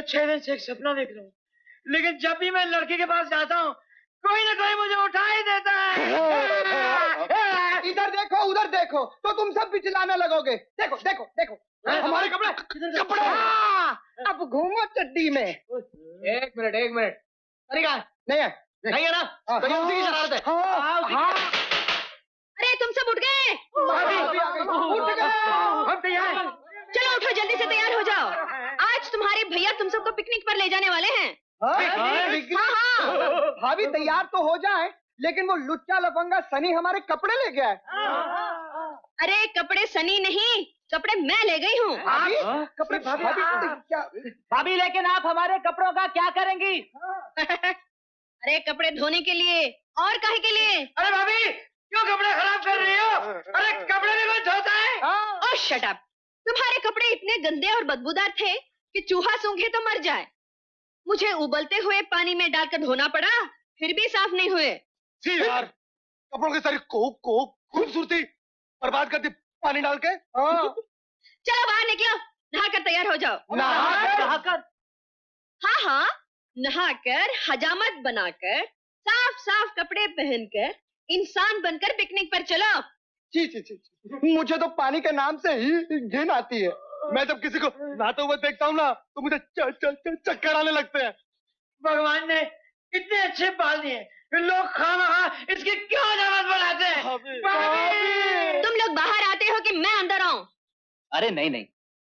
6 दिन से एक सपना देख रहा हूँ, लेकिन जब भी मैं लड़के के पास जाता हूँ कोई ना कोई मुझे उठा ही देता है। इधर देखो उधर देखो तो तुम सब भी चिल्लाने लगोगे। देखो देखो देखो हमारे कपड़े कपड़े। अब घूमो चड्डी में। एक मिनट अरे कहा नहीं है नहीं है ना, तो ये उसी की शरारत है। अरे तुम सब उठ गए? उठ गए। चलो उठो, जल्दी से तैयार हो जाओ। आज तुम्हारे भैया तुम सबको पिकनिक पर ले जाने वाले हैं। हाँ। भाभी तैयार तो हो जाए, लेकिन वो लुच्चा लफंगा सनी हमारे कपड़े ले गया है। अरे कपड़े सनी नहीं, कपड़े मैं ले गई हूँ। कपड़े भाभी लेकिन आप हमारे कपड़ों का क्या करेंगी? अरे कपड़े धोने के लिए और काहे के लिए? अरे भाभी क्यों कपड़े खराब कर रही हो? अरे कपड़े भी कोई धोता है? ओह शट अप! तुम्हारे कपड़े इतने गंदे और बदबूदार थे कि चूहा सूंघे तो मर जाए। मुझे उबलते हुए पानी में डालकर धोना पड़ा, फिर भी साफ नहीं हुए। जी यार, कपड़ों की सारी खूबसूरती बर्बाद कर दी पानी डाल के। चलो बाहर निकलो, नहाकर तैयार हो जाओ। नहाकर? हाँ, नहाकर हजामत बनाकर साफ साफ कपड़े पहनकर इंसान बनकर पिकनिक पर चलो। ची मुझे तो पानी के नाम से ही घिन आती है। मैं जब किसी को नहाते हुए देखता हूँ ना तो मुझे चक्कर आने लगते हैं। भगवान ने इतने अच्छे पाल दिए, लोग खाना इसकी क्यों जरूरत बनाते हैं? तुम लोग बाहर आते हो कि मैं अंदर आऊं? अरे नहीं,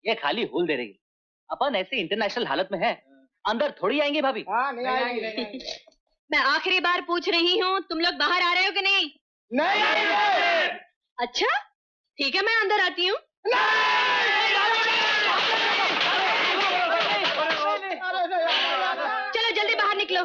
ये खाली होल दे रही। अपन ऐसे इंटरनेशनल हालत में है, अंदर थोड़ी आएंगे भाभी। नहीं आएंगे। मैं आखिरी बार पूछ रही हूँ, तुम लोग बाहर आ रहे हो कि नहीं? नहीं। अच्छा ठीक है, मैं अंदर आती हूँ। चलो जल्दी बाहर निकलो।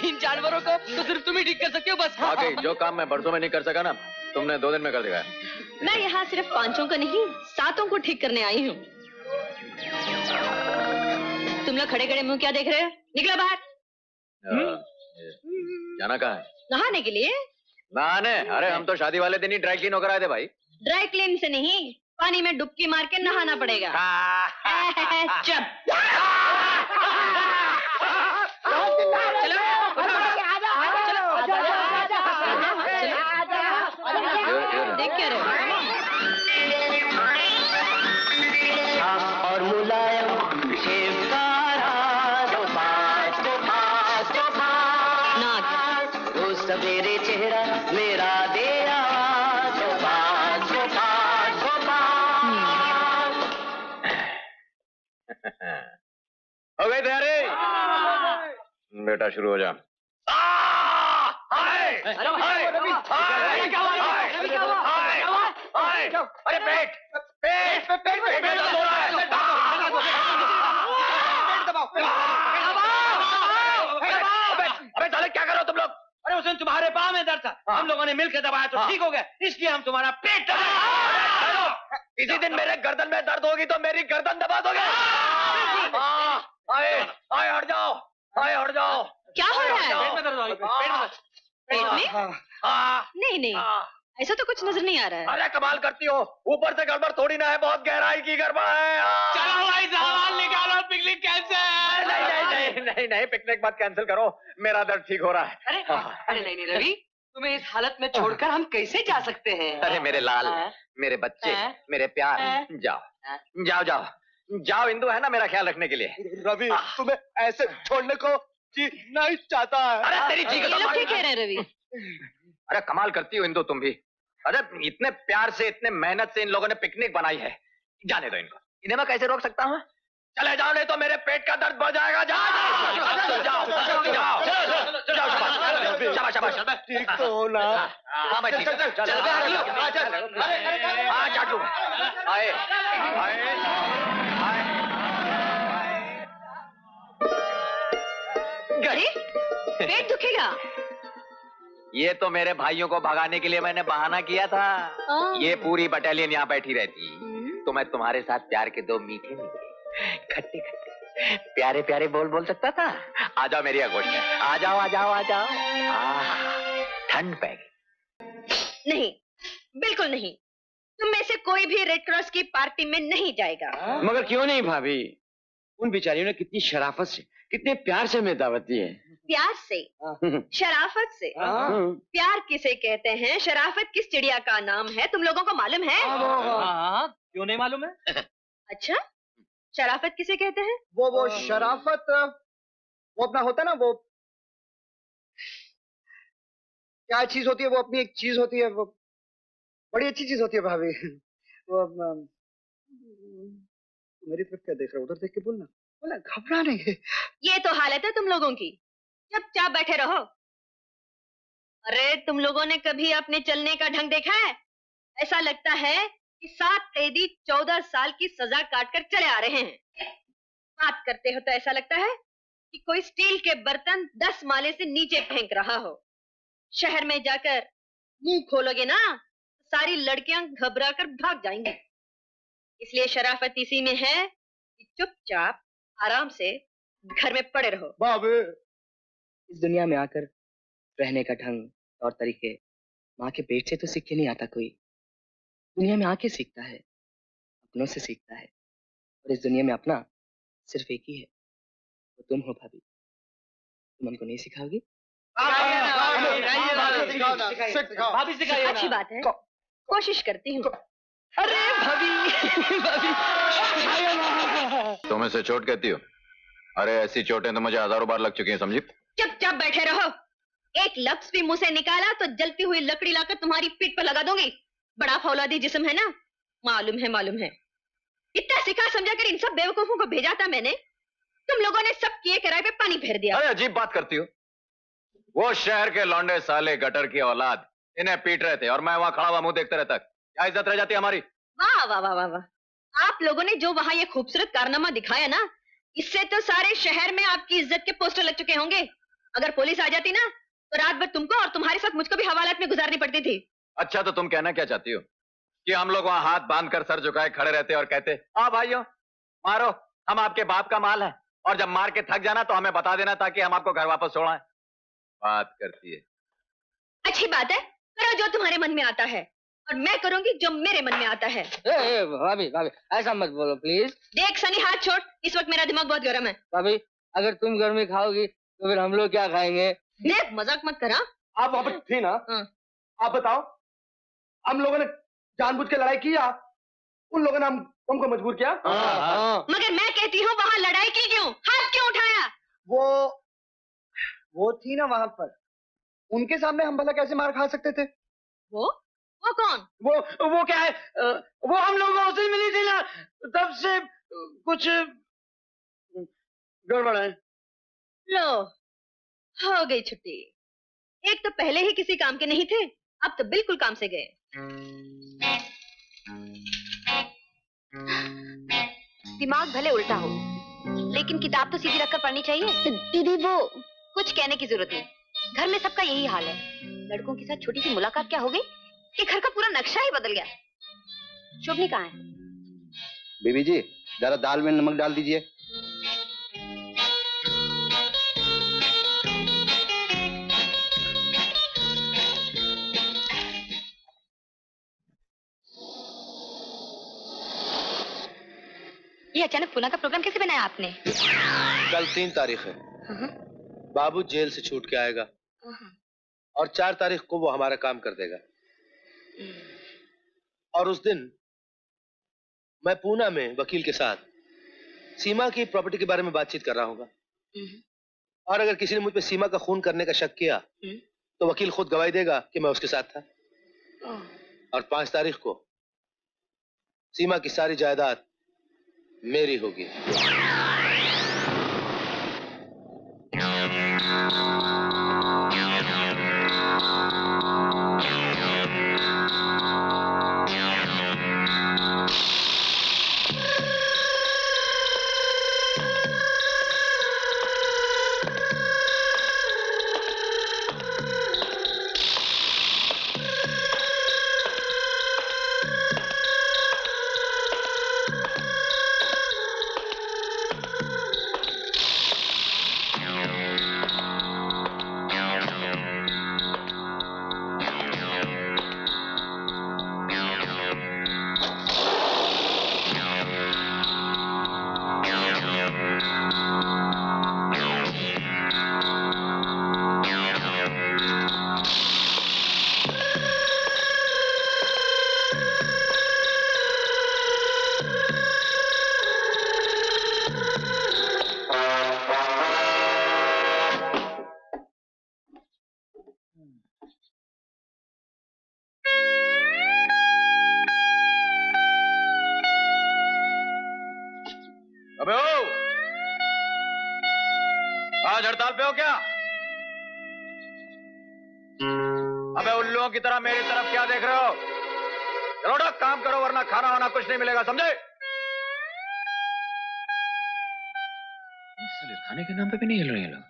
इन जानवरों को तो सिर्फ तुम ही ठीक कर सकते हो बस। बाकी जो काम मैं बरसों में नहीं कर सका ना, तुमने 2 दिन में कर दिया। मैं यहाँ सिर्फ 5 को नहीं 7 को ठीक करने आई हूँ। तुम लोग खड़े खड़े मुंह क्या देख रहे हो? निकलो बाहर। जाना कहाँ है? नहाने के लिए। नहाने? अरे हम तो शादी वाले दिन ही ड्राई क्लीन होकर आए थे भाई। ड्राई क्लीन से नहीं, पानी में डुबकी मार के नहाना पड़ेगा। चुप। देख क्या रहे और मुलायम नाक। रोज सवेरे चेहरा मेरा दे हो गई तैयारी? बेटा शुरू हो जा। अरे पेट दर्द हो रहा है। अबे साले क्या कर रहे हो तुम लोग? अरे उस दिन तुम्हारे पाँव में दर्द था, हम लोगों ने मिलकर दबाया तो ठीक हो गया, इसलिए हम तुम्हारा पेट इसी दिन मेरे गर्दन में दर्द होगी तो मेरी गर्दन दबा दोगे? आए हट जाओ, हट जाओ। क्या हो रहा है? पेट में दर्द हो रही है। पेट में? नहीं ऐसा तो कुछ नजर नहीं आ रहा है। अरे कमाल करती हो, ऊपर से गड़बड़ थोड़ी ना है, बहुत गहराई की गड़बड़ है। चलो भाई सामान निकालो, पिकनिक कैंसिल। नहीं, पिकनिक मत कैंसिल करो, मेरा दर्द ठीक हो रहा है। अरे नहीं रवि, तुम्हें इस हालत में छोड़कर हम कैसे जा सकते हैं? अरे मेरे लाल, मेरे बच्चे, मेरे प्यार, जाओ इंदु है ना मेरा ख्याल रखने के लिए। रवि तुम्हें ऐसे छोड़ने को जीना ही चाहता है। अरे तेरी जी ये लोग क्या कह रहे हैं रवि? अरे कमाल करती हो इंदु तुम भी। अरे इतने प्यार से इतने मेहनत से इन लोगों ने पिकनिक बनाई है, जाने दो इनको। इन्हें मैं कैसे रोक सकता हूँ? चले जाओ नहीं तो मेरे पेट का दर्द बढ़ जाएगा। जाओ जाओ जाओ शाबाश शाबाश। ठीक तो हो ना? हाँ मैं ठीक। चल हाँ चाटू आए आए अरे पेट दुखेगा। ये तो मेरे भाइयों को भगाने के लिए मैंने बहाना किया था। ये पूरी बटालियन यहाँ बैठी रहती तो मैं तुम्हारे साथ प्यार के दो मीठे मीठे खट्टे खट्टे प्यारे प्यारे बोल सकता था। आ जाओ मेरी आगोश में, आ जाओ आ जाओ आ जाओ। ठंड पै गई। नहीं, बिल्कुल नहीं। तुम में से कोई भी रेड क्रॉस की पार्टी में नहीं जाएगा। मगर क्यों नहीं भाभी? उन बेचारियों ने कितनी शराफत से, कितने प्यार से हमें दावत दी है। प्यार से, शराफत से। प्यार किसे कहते हैं, शराफत किस चिड़िया का नाम है, तुम लोगों को मालूम है? हाँ, क्यों नहीं मालूम है? अच्छा, शराफत किसे कहते हैं? वो शराफत, वो अपना होता है ना, वो क्या चीज होती है, वो अपनी एक चीज होती है, वो बड़ी अच्छी चीज होती है भाभी। वो मेरी तरफ क्या देख रहे हो? उधर देख के बोलना, बोला घबरा नहीं है। ये तो हालत है तुम लोगों की, चुपचाप बैठे रहो। अरे तुम लोगों ने कभी अपने चलने का ढंग देखा है? ऐसा लगता है कि 7 कैदी 14 साल की सजा काटकर चले आ रहे हैं। बात करते हो तो ऐसा लगता है कि कोई स्टील के बर्तन 10 माले से नीचे फेंक रहा हो। शहर में जाकर मुंह खोलोगे ना, सारी लड़कियां घबरा कर भाग जाएंगी। इसलिए शराफत इसी में है कि चुपचाप आराम से घर में पड़े रहो। भाभी, इस दुनिया में आकर रहने का ढंग और तरीके माँ के पेट से तो सीख के नहीं आता कोई। दुनिया में आके सीखता है, अपनों से सीखता है। और इस दुनिया में अपना सिर्फ एक ही है, वो तुम हो भाभी। तुम उनको नहीं सिखाओगी? भाभी सिखाइए ना। अच्छी बात है, कोशिश करती हूँ। अरे भाभी भाभी तुम इसे चोट कहती हो? अरे ऐसी चोटें तो मुझे हजारों बार लग चुकी हैं, समझी? चुपचाप बैठे रहो। एक लफ्ज भी मुंह से निकाला तो जलती हुई लकड़ी लाकर तुम्हारी पीठ पर लगा दूंगी। बड़ा फौलादी जिस्म है ना, मालूम है मालूम है। इतना सिखा समझा कर इन सब बेवकूफों को भेजा था मैंने, तुम लोगों ने सब किए किराए पे पानी फेर दिया। अरे अजीब बात करती हो। वो शहर के लौंडे साले गटर की औलाद इन्हें पीट रहे थे और मैं वहां खड़ा हुआ मुंह देखते रहता। क्या इज्जत रह जाती हमारी? वाह वाह वाह वाह वाह। आप लोगों ने जो वहां ये खूबसूरत कारनामा दिखाया ना, इससे तो सारे शहर में आपकी इज्जत के पोस्टर लग चुके होंगे। अगर पुलिस आ जाती ना तो रात भर तुमको और तुम्हारे साथ मुझको भी हवालात में गुजारनी पड़ती थी। अच्छा तो तुम कहना क्या चाहती हो? कि हम लोग वहां हाथ बांधकर सर झुकाए खड़े रहते और कहते हाँ भाइयों मारो, हम आपके बाप का माल है, और जब मार के थक जाना तो हमें बता देना ताकि हम आपको घर वापस छोड़ाएं। बात करती है। अच्छी बात है, करो जो तुम्हारे मन में आता है और मैं करूंगी जो मेरे मन में आता है। भाभी भाभी ऐसा मत बोलो प्लीज। देख सनी, हाथ छोड़, इस वक्त मेरा दिमाग बहुत गर्म है। भाभी अगर तुम गर्मी खाओगी तो फिर हम लोग क्या खाएंगे? देख मजाक मत करा। आप वहां पर थे ना? हाँ। आप बताओ, हम लोगों ने जानबूझ के लड़ाई की या उन लोगों ने हमको मजबूर किया? मगर मैं कहती हूँ वहां लड़ाई की क्यों, हाथ क्यों उठाया? वो थी ना वहां पर, उनके सामने हम भला कैसे मार खा सकते थे? वो कौन? वो क्या है, वो हम लोगों से मिली थी ना, तब से कुछ गड़बड़ है। लो, हो गई छुट्टी। एक तो पहले ही किसी काम के नहीं थे, अब तो बिल्कुल काम से गए। दिमाग भले उल्टा हो, लेकिन किताब तो सीधी रखकर पढ़नी चाहिए। दीदी वो कुछ कहने की जरूरत नहीं, घर में सबका यही हाल है। लड़कों के साथ छोटी सी मुलाकात क्या हो गई कि घर का पूरा नक्शा ही बदल गया। शोभनी कहाँ है? बीबी जी जरा दाल में नमक डाल दीजिए। ये अचानक पूना का प्रोग्राम कैसे बनाया आपने? कल 3 तारीख है, बाबू जेल से छूट के आएगा और 4 तारीख को वो हमारा काम कर देगा। और उस दिन मैं पूना में वकील के साथ सीमा की प्रॉपर्टी के बारे में बातचीत कर रहा हूँ। और अगर किसी ने मुझ पे सीमा का खून करने का शक किया तो वकील खुद गवाही देगा कि मैं उसके साथ था। और 5 तारीख को सीमा की सारी जायदाद मेरी होगी। अबे ओ, आज हड़ताल पे हो क्या? अबे उल्लुओं की तरह मेरी तरफ क्या देख रहे हो? चलो ना काम करो वरना खाना वाना कुछ नहीं मिलेगा, समझे? खाने के नाम पे भी नहीं हिल रहे हैं लोग।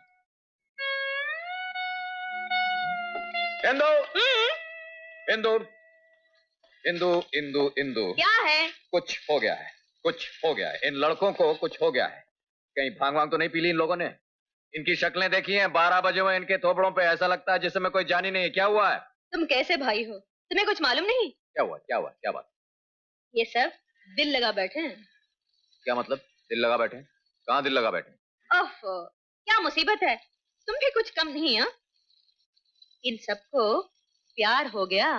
इंदु, इंदु, इंदु, इंदु, इंदु। क्या है? कुछ हो गया है, कुछ हो गया है। इन लड़कों को कुछ हो गया है। कहीं भांग वांग तो नहीं पी ली इन लोगों ने? इनकी शक्लें देखी हैं, 12 बजे हुए, इनके थोपड़ों पे ऐसा लगता है जिस समय कोई जान ही नहीं है। क्या हुआ है? तुम कैसे भाई हो? तुम्हें कुछ मालूम नहीं? क्या हुआ, क्या हुआ, क्या बात? ये सब दिल लगा बैठे हैं। क्या मतलब दिल लगा बैठे? कहाँ दिल लगा बैठे? ओफो, क्या मुसीबत है? तुम भी कुछ कम नहीं है। इन सबको प्यार हो गया।